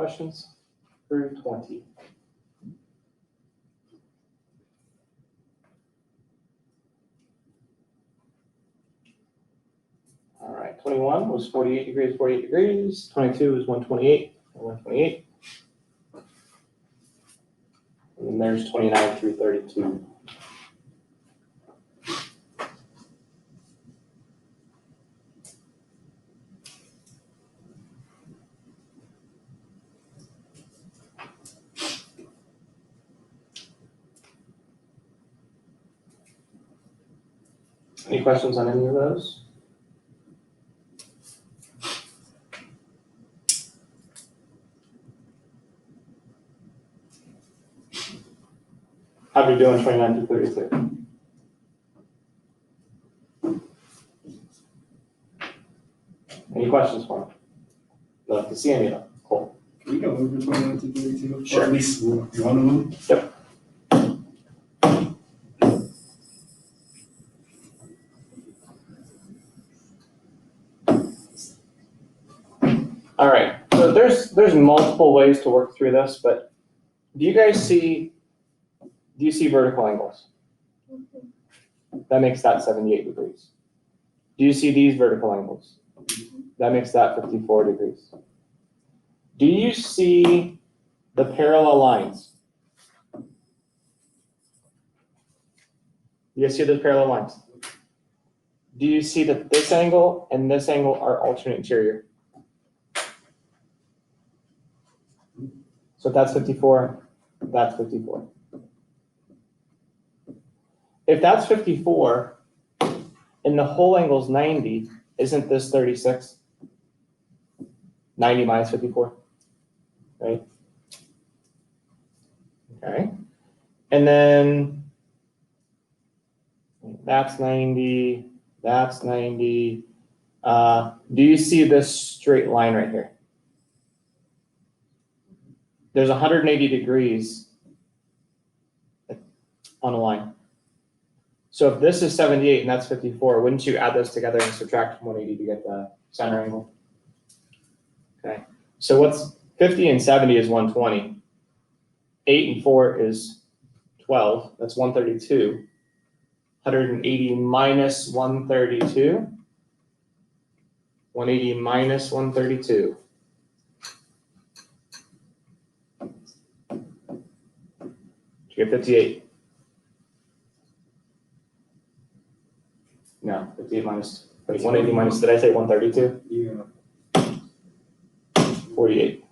questions through 20? All right, 21 was 48 degrees, 48 degrees. 22 is 128, 128. And then there's 29 through 32. Any questions on any of those? How'd you do on 29 through 32? Any questions for me? Love to see any of them. Cool. Can we go over 29 to 32? Sure. Or at least one of them? Yep. All right, so there's multiple ways to work through this, but do you see vertical angles? That makes that 78 degrees. Do you see these vertical angles? That makes that 54 degrees. Do you see the parallel lines? You see the parallel lines? Do you see that this angle and this angle are alternate interior? So if that's 54, that's 54. If that's 54 and the whole angle is 90, isn't this 36? 90 minus 54, right? Okay. And then that's 90, that's 90. Do you see this straight line right here? There's 180 degrees on a line. So if this is 78 and that's 54, wouldn't you add those together and subtract from 180 to get the center angle? Okay. So what's 50 and 70 is 120. 8 and 4 is 12. That's 132. 180 minus 132. 180 minus 132. You get 58. No, 58 minus, wait, 180 minus, did I say 132? Yeah. 48.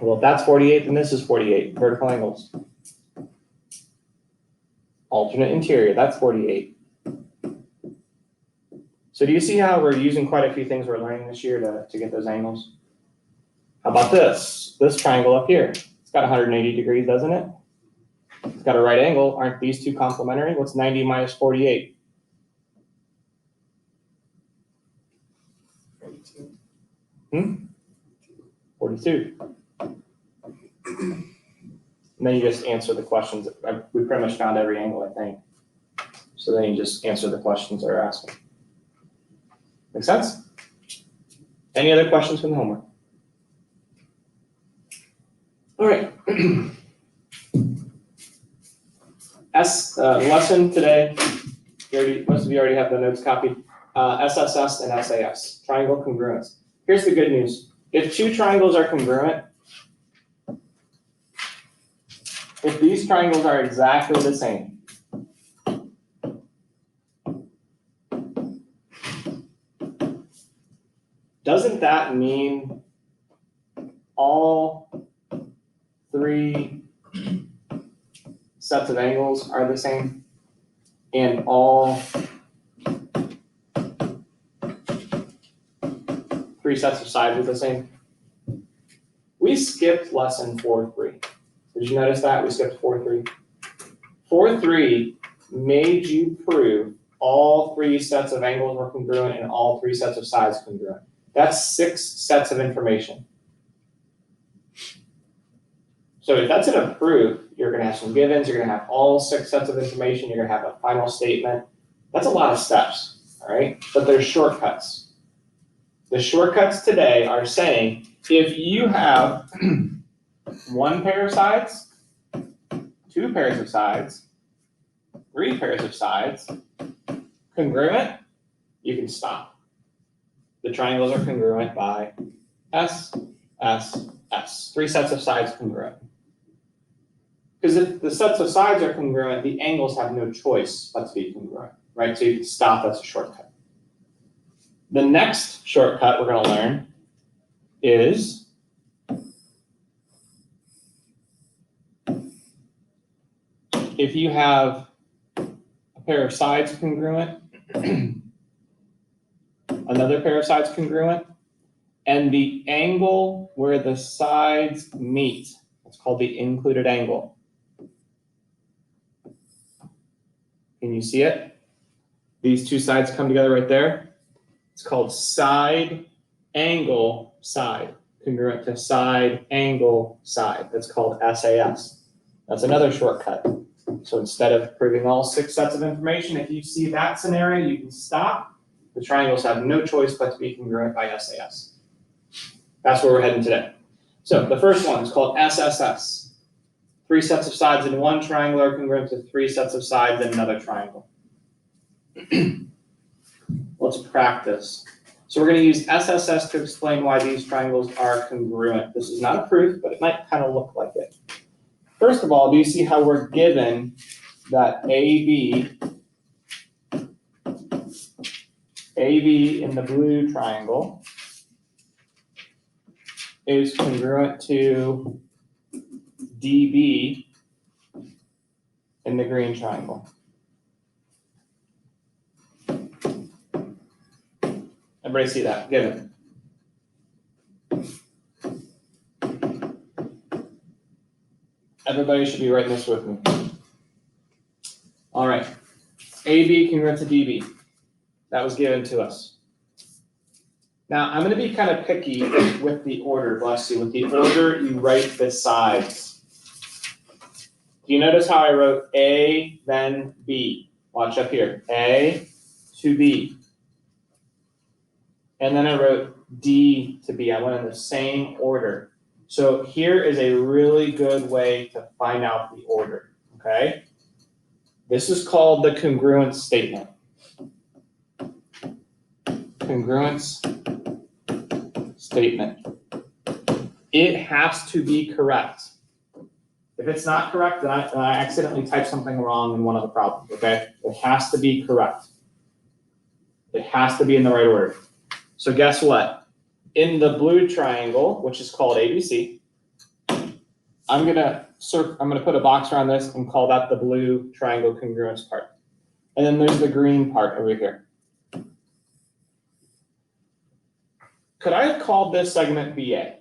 Well, if that's 48, then this is 48, vertical angles. Alternate interior, that's 48. So do you see how we're using quite a few things we're learning this year to get those angles? How about this? This triangle up here. It's got 180 degrees, doesn't it? It's got a right angle. Aren't these two complementary? What's 90 minus 48? 42. And then you just answer the questions. We pretty much found every angle, I think. So then you just answer the questions they're asking. Make sense? Any other questions from the homework? All right. Lesson today, most of you already have the notes copied. SSS and SAS, triangle congruence. Here's the good news. If two triangles are congruent, if these triangles are exactly the same, doesn't that mean all three sets of angles are the same and all three sets of sides are the same? We skipped lesson 4.3. Did you notice that? We skipped 4.3. 4.3 made you prove all three sets of angles were congruent and all three sets of sides congruent. That's 6 sets of information. So if that's in a proof, you're going to have some givens, you're going to have all 6 sets of information, you're going to have a final statement. That's a lot of steps. all right? But there's shortcuts. The shortcuts today are saying if you have one pair of sides, two pairs of sides, three pairs of sides, congruent, you can stop. The triangles are congruent by S, S, S. Three sets of sides congruent. Because if the sets of sides are congruent, the angles have no choice but to be congruent, right? So you can stop, that's a shortcut. The next shortcut we're going to learn is if you have a pair of sides congruent, another pair of sides congruent, and the angle where the sides meet, it's called the included angle. Can you see it? These two sides come together right there. It's called side angle side, congruent to side angle side. That's called SAS. That's another shortcut. So instead of proving all 6 sets of information, if you see that scenario, you can stop. The triangles have no choice but to be congruent by SAS. That's where we're heading today. So the first one is called SSS. 3 sets of sides in one triangle are congruent to 3 sets of sides in another triangle. Let's practice. So we're going to use SSS to explain why these triangles are congruent. This is not a proof, but it might kind of look like it. First of all, do you see how we're given that AB in the blue triangle is congruent to DB in the green triangle? Everybody see that? Given. Everybody should be writing this with me. All right. AB congruent to DB. That was given to us. Now, I'm going to be kind of picky with the order, bless you, with the order you write the sides. Do you notice how I wrote A, then B? Watch up here. A to B. And then I wrote D to B. I went in the same order. So here is a really good way to find out the order, okay? This is called the congruence statement. Congruence statement. It has to be correct. If it's not correct, then I accidentally typed something wrong in one of the problems, okay? It has to be correct. It has to be in the right order. So guess what? In the blue triangle, which is called ABC, I'm gonna put a box around this and call that the blue triangle congruence part. And then there's the green part over here. Could I have called this segment BA?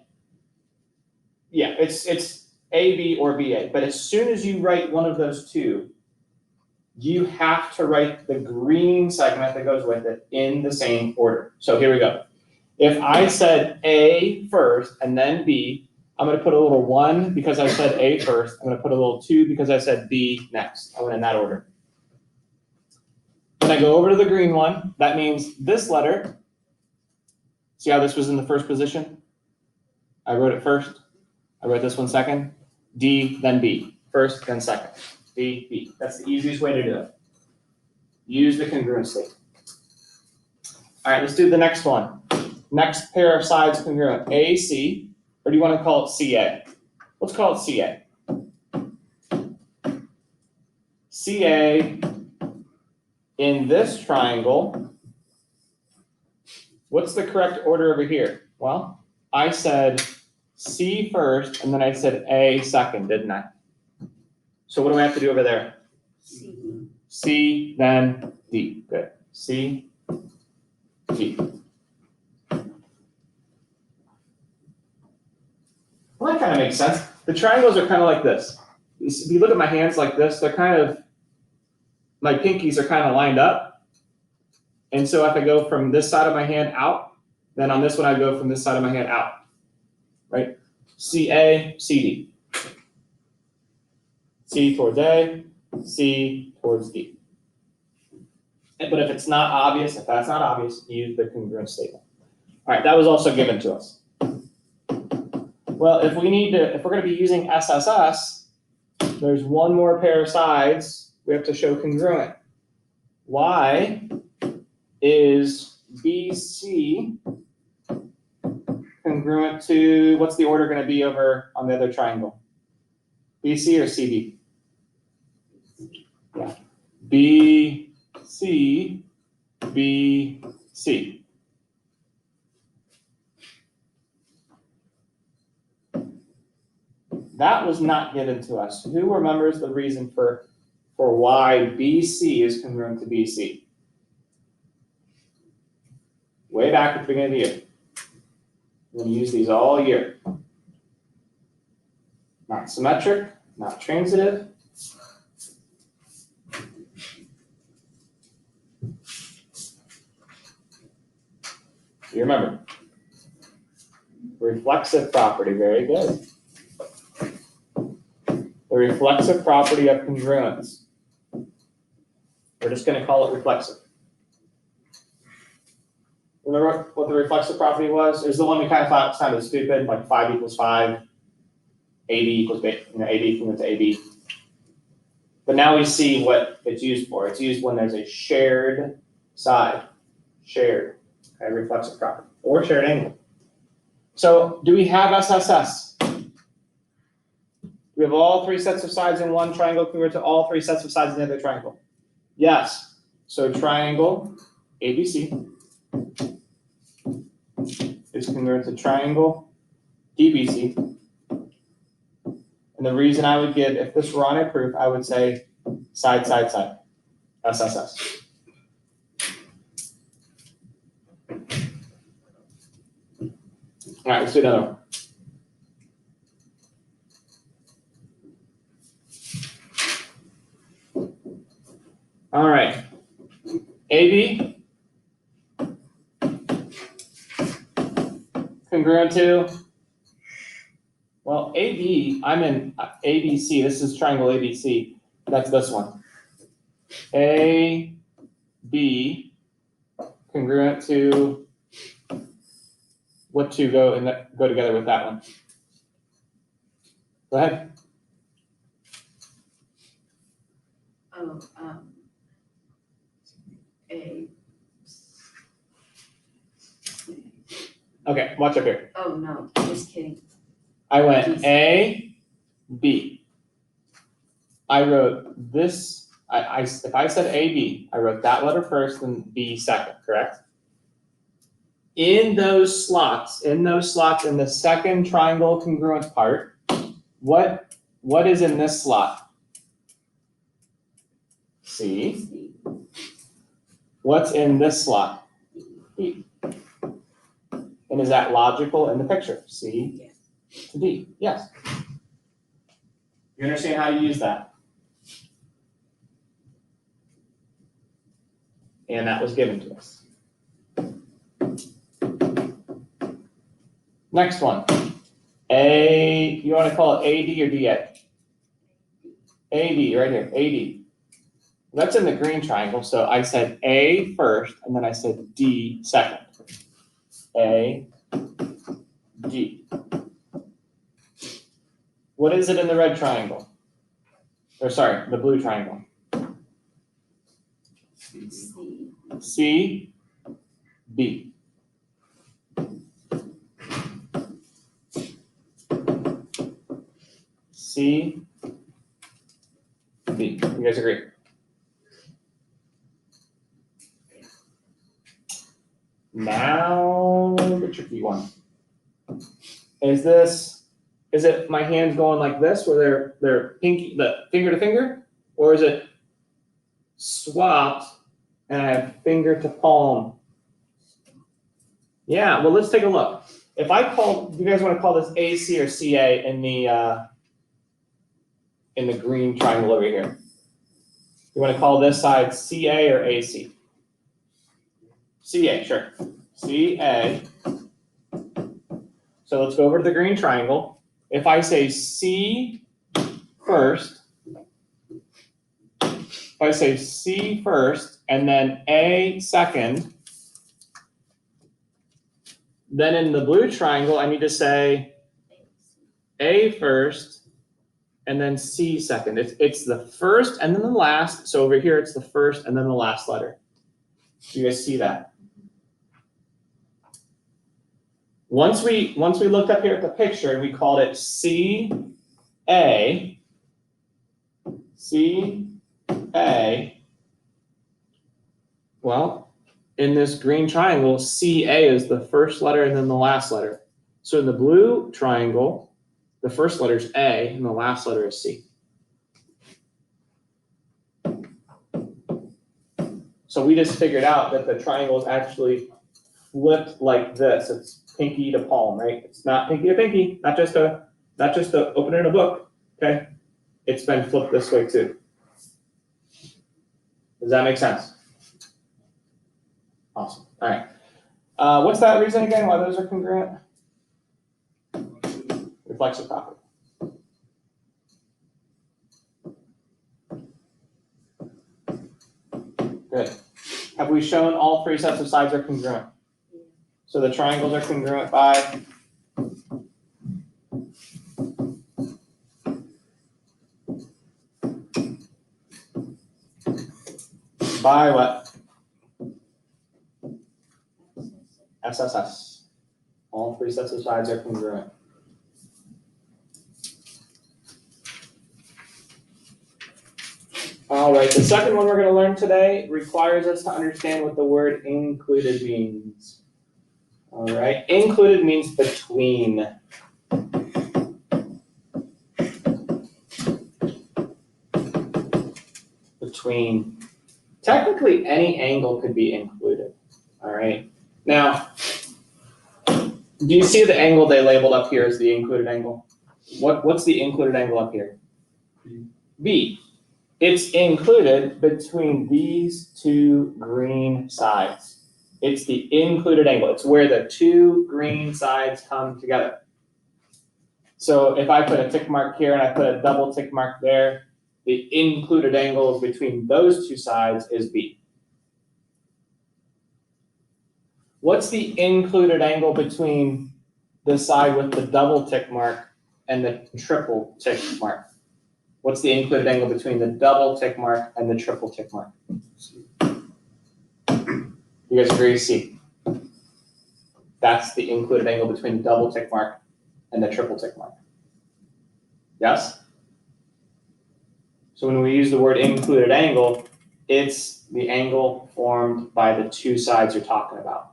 Yeah, it's AB or BA, but as soon as you write one of those two, you have to write the green segment that goes with it in the same order. So here we go. If I said A first and then B, I'm going to put a little 1 because I said A first. I'm going to put a little 2 because I said B next. I went in that order. When I go over to the green one, that means this letter. See how this was in the first position? I wrote it first. I wrote this one second. D, then B. First, then second. D, B. That's the easiest way to do it. Use the congruence statement. All right, let's do the next one. Next pair of sides congruent. AC, or do you want to call it CA? Let's call it CA. CA in this triangle, what's the correct order over here? Well, I said C first, and then I said A second, didn't I? So what do I have to do over there? C. C, then D. Good. C, D. Well, that kind of makes sense. The triangles are kind of like this. If you look at my hands like this, they're kind of, my pinkies are kind of lined up. And so if I go from this side of my hand out, then on this one I go from this side of my hand out, right? CA, CD. C towards A, C towards D. But if it's not obvious, if that's not obvious, use the congruence statement. All right, that was also given to us. Well, if we're gonna be using SSS, there's one more pair of sides we have to show congruent. Why is BC congruent to, what's the order gonna be over on the other triangle? BC or CD? Yeah. BC, BC. That was not given to us. Who remembers the reason for why BC is congruent to BC? Way back at the beginning of the year. We're going to use these all year. Not symmetric, not transitive. You remember. Reflexive property, very good. The reflexive property of congruence. We're just going to call it reflexive. Remember what the reflexive property was? It was the one we kind of thought sounded stupid, like 5 equals 5, AB equals AB equals to AB. But now we see what it's used for. It's used when there's a shared side, shared, okay, reflexive property, or shared angle. So do we have SSS? We have all 3 sets of sides in one triangle congruent to all 3 sets of sides in the other triangle. Yes. So triangle ABC is congruent to triangle DBC. And the reason I would give, if this were on a proof, I would say side, side, side, SSS. All right, let's do another one. All right, AB congruent to, well, AB, I'm in ABC, this is triangle ABC, that's this one. AB congruent to, what two go together with that one? Go ahead. Oh, A. Okay, watch up here. Oh, no, just kidding. I went A, B. I wrote this, if I said AB, I wrote that letter first and B second, correct? In those slots in the second triangle congruence part, what is in this slot? C. C. What's in this slot? D. And is that logical in the picture? C Yes. to D, yes. You understand how to use that? And that was given to us. Next one. You want to call it AD or DA? AD, right here, AD. That's in the green triangle, so I said A first, and then I said D second. A, D. What is it in the red triangle? Or sorry, the blue triangle? C. C, B. C, B. You guys agree? Now the tricky one. Is it my hands going like this where they're pinky, the finger to finger? Or is it swapped and I have finger to palm? Yeah, well, let's take a look. If I call, do you guys want to call this AC or CA in the green triangle over here? You want to call this side CA or AC? CA, sure. CA. So let's go over to the green triangle. If I say C first, if I say C first and then A second, then in the blue triangle, I need to say A first and then C second. It's the first and then the last. So over here, it's the first and then the last letter. Do you guys see that? Once we looked up here at the picture and we called it CA, well, in this green triangle, CA is the first letter and then the last letter. So in the blue triangle, the first letter is A and the last letter is C. So we just figured out that the triangle is actually flipped like this. It's pinky to palm, right? It's not pinky to pinky, not just a opener in a book, okay? It's been flipped this way too. Does that make sense? Awesome. All right. What's that reason again? Why those are congruent? Reflexive property. Good. Have we shown all three sets of sides are congruent? So the triangles are congruent by what? SSS. All three sets of sides are congruent. All right, the second one we're going to learn today requires us to understand what the word included means. All right, included means between. Between. Technically, any angle could be included. All right. Now, do you see the angle they labeled up here as the included angle? What's the included angle up here? B. It's included between these two green sides. It's the included angle. It's where the two green sides come together. So if I put a tick mark here and I put a double tick mark there, the included angle between those two sides is B. What's the included angle between the side with the double tick mark and the triple tick mark? What's the included angle between the double tick mark and the triple tick mark? You guys agree? C. That's the included angle between the double tick mark and the triple tick mark. Yes? So when we use the word included angle, it's the angle formed by the two sides you're talking about.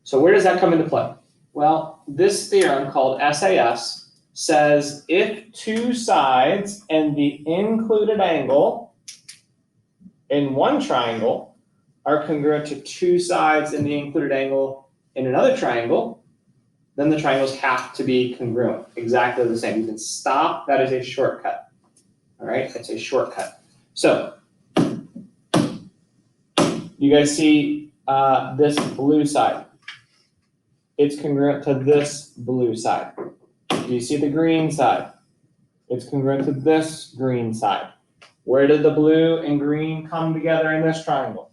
So where does that come into play? Well, this theorem called SAS says if two sides and the included angle in one triangle are congruent to two sides and the included angle in another triangle, then the triangles have to be congruent, exactly the same. You can stop, that is a shortcut. All right, it's a shortcut. So, you guys see this blue side. It's congruent to this blue side. Do you see the green side? It's congruent to this green side. Where did the blue and green come together in this triangle?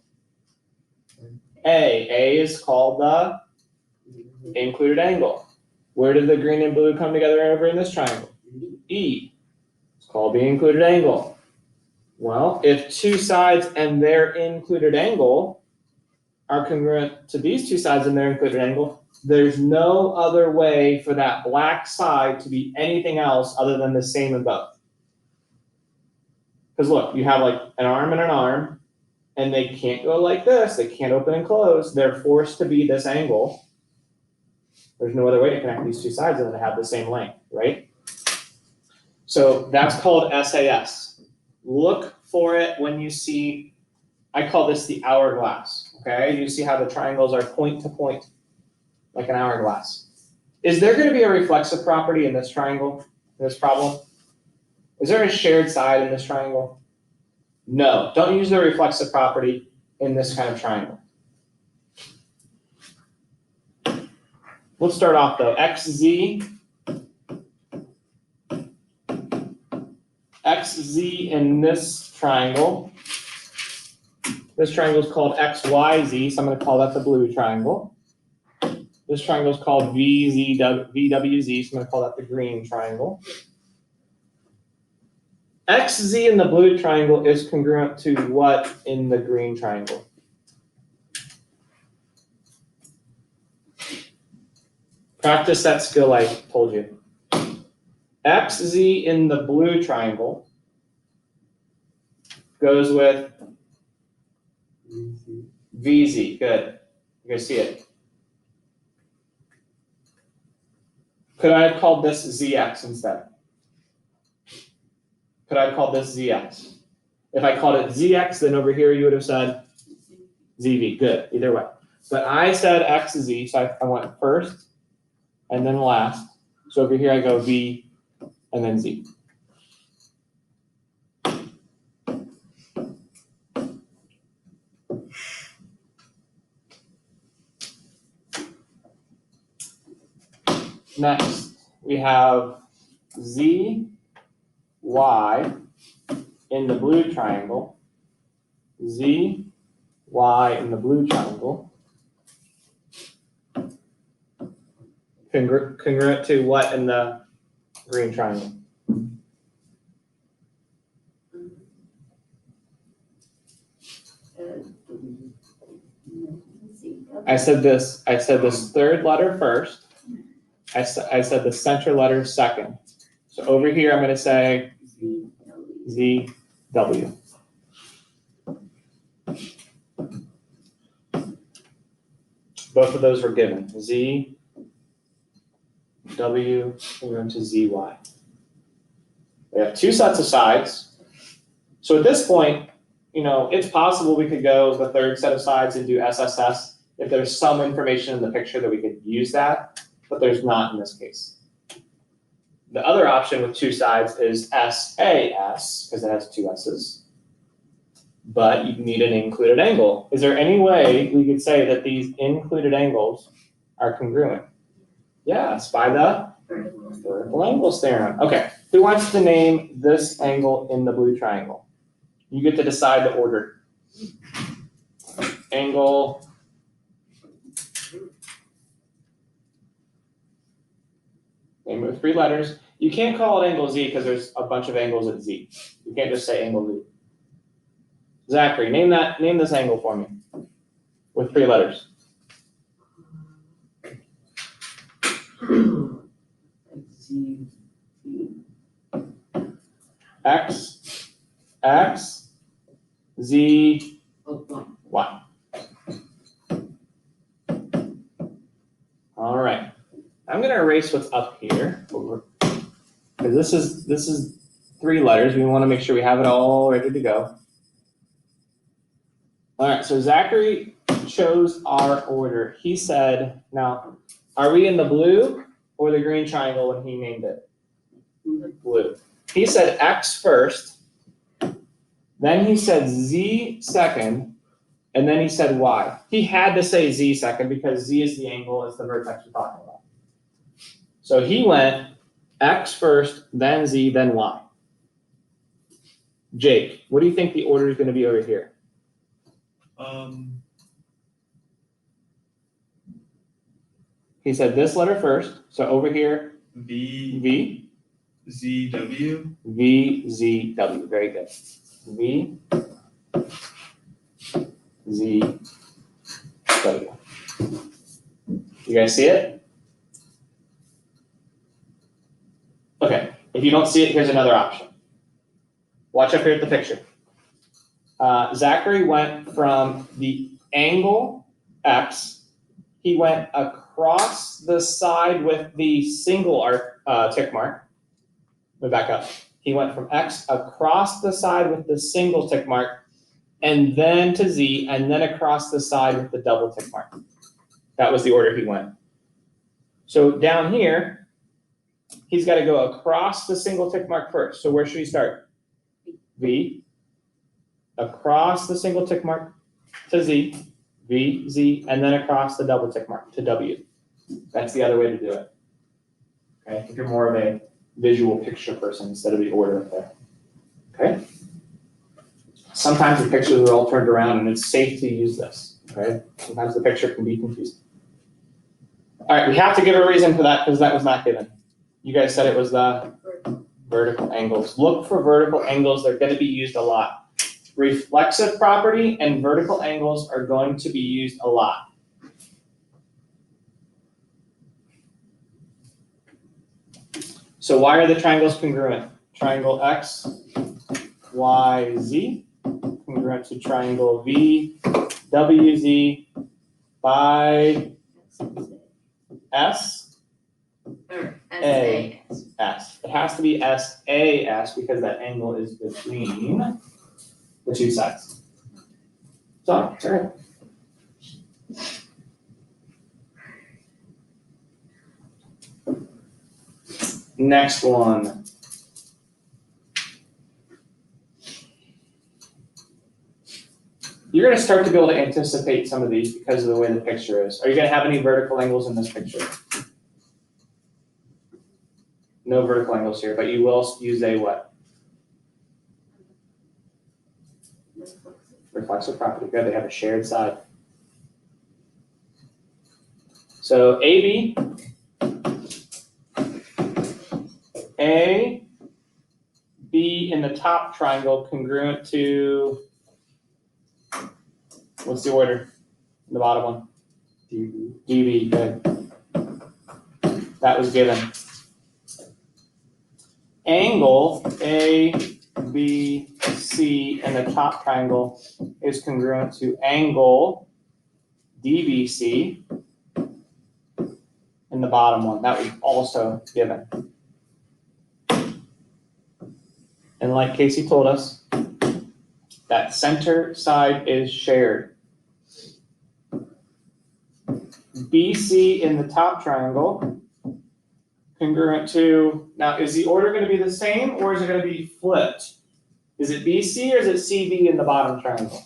A. A is called the included angle. Where did the green and blue come together over in this triangle? E. It's called the included angle. Well, if two sides and their included angle are congruent to these two sides and their included angle, there's no other way for that black side to be anything else other than the same in both. Because look, you have like an arm and an arm, and they can't go like this. They can't open and close. They're forced to be this angle. There's no other way to connect these two sides than to have the same length, right? So that's called SAS. Look for it when you see, I call this the hourglass, okay? You see how the triangles are point to point, like an hourglass. Is there going to be a reflexive property in this triangle, in this problem? Is there a shared side in this triangle? No, don't use the reflexive property in this kind of triangle. Let's start off though. XZ XZ in this triangle. This triangle is called XYZ, so I'm going to call that the blue triangle. This triangle is called VWZ, so I'm going to call that the green triangle. XZ in the blue triangle is congruent to what in the green triangle? Practice that skill I told you. XZ in the blue triangle goes with VZ. Good. You guys see it. Could I have called this ZX instead? Could I have called this ZX? If I called it ZX, then over here you would have said ZV. Good. Either way. But I said XZ, so I went first and then last. So over here I go V and then Z. Next, we have Z, Y in the blue triangle. Z, Y in the blue triangle. Congruent to what in the green triangle? I said this third letter first. I said the center letter second. So over here, I'm going to say Z, W. Both of those were given. Z, W, we're going to Z, Y. We have two sets of sides. So at this point, it's possible we could go the third set of sides and do SSS if there's some information in the picture that we could use that, but there's not in this case. The other option with two sides is SAS, because it has two S's, but you need an included angle. Is there any way we could say that these included angles are congruent? Yes, by the vertical angles theorem. Okay, who wants to name this angle in the blue triangle? You get to decide the order. Angle. Name with 3 letters. You can't call it angle Z because there's a bunch of angles at Z. You can't just say angle Z. Zachary, name this angle for me with 3 letters. X, Z, Y. All right. I'm going to erase what's up here because this is 3 letters. We want to make sure we have it all ready to go. All right. So Zachary chose our order. He said, now, are we in the blue or the green triangle when he named it? Blue. He said X first. Then he said Z second, and then he said Y. He had to say Z second because Z is the angle, is the vertex we're talking about. So he went X first, then Z, then Y. Jake, what do you think the order is going to be over here? He said this letter first, so over here, V, Z, W. V, Z, W. Very good. V, Z, W. You guys see it? Okay, if you don't see it, here's another option. Watch up here at the picture. Zachary went from the angle X, he went across the side with the single tick mark. Let me back up. He went from X across the side with the single tick mark, and then to Z, and then across the side with the double tick mark. That was the order he went. So down here, he's got to go across the single tick mark first. So where should he start? V, across the single tick mark to Z, V, Z, and then across the double tick mark to W. That's the other way to do it. Okay, if you're more of a visual picture person instead of the order up there. Okay? Sometimes the pictures are all turned around and it's safe to use this, okay? Sometimes the picture can be confusing. All right, we have to give a reason for that because that was not given. You guys said it was the vertical angles. Look for vertical angles, they're gonna be used a lot. Reflexive property and vertical angles are going to be used a lot. So why are the triangles congruent? Triangle X, Y, Z, congruent to triangle V, W, Z, by S, Or A. SAS. S. It has to be SAS because that angle is between the two sides. So, it's all right. Next one. You're gonna start to be able to anticipate some of these because of the way the picture is. Are you gonna have any vertical angles in this picture? No vertical angles here, but you will use a what? Reflexive property. Good, they have a shared side. So AB, A, B in the top triangle congruent to, what's the order? The bottom one? DB. DB, good. That was given. Angle ABC in the top triangle is congruent to angle DBC in the bottom one. That was also given. And like Casey told us, that center side is shared. BC in the top triangle, congruent to, now is the order going to be the same or is it going to be flipped? Is it BC or is it CB in the bottom triangle?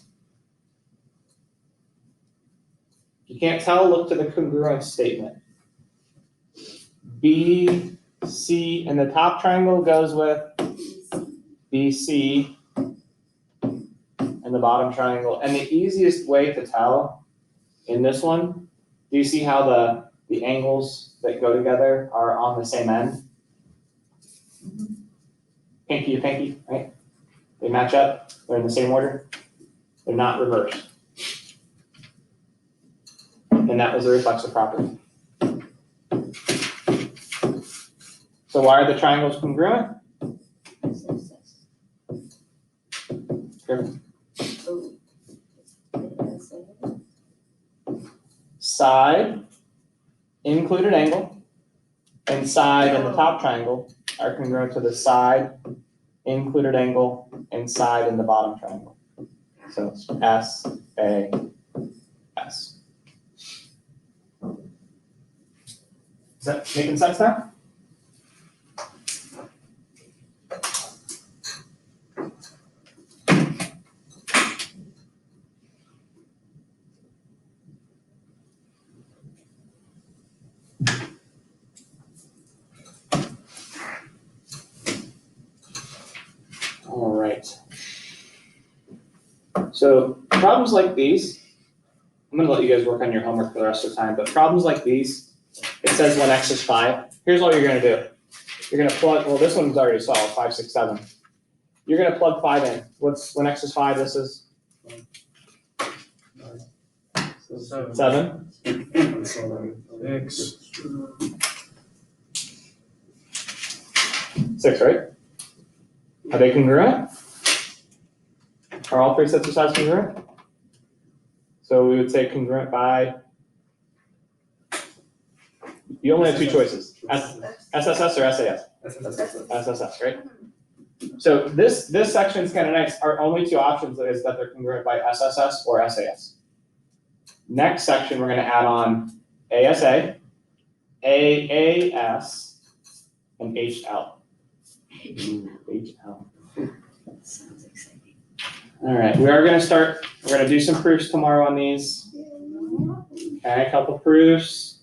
If you can't tell, look to the congruence statement. BC in the top triangle goes with BC in the bottom triangle. And the easiest way to tell in this one, do you see how the angles that go together are on the same end? Pinky to pinky, right? They match up, they're in the same order. They're not reversed. And that was the reflexive property. So why are the triangles congruent? Side, included angle, and side in the top triangle are congruent to the side, included angle, and side in the bottom triangle. So S, A, S. Is that making sense now? All right. So problems like these, I'm gonna let you guys work on your homework for the rest of the time, but problems like these, it says when X is 5. Here's all you're gonna do. You're gonna plug, well, this one's already solved, 5, 6, 7. You're gonna plug 5 in. What's, when X is 5, this is 7. X. 6, right? Are they congruent? Are all 3 sets of sides congruent? So we would say congruent by, you only have 2 choices, SSS or SAS? SSS, right? So this section is kind of nice. Our only 2 options is that they're congruent by SSS or SAS. Next section, we're going to add on ASA, AAS, and HL. HL. Sounds exciting. All right, we are going to start, we're going to do some proofs tomorrow on these. Okay, a couple proofs.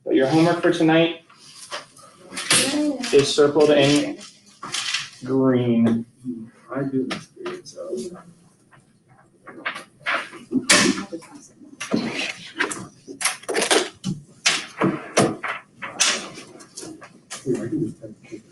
But your homework for tonight is circled in green. I do experience of. Here, I can just type it.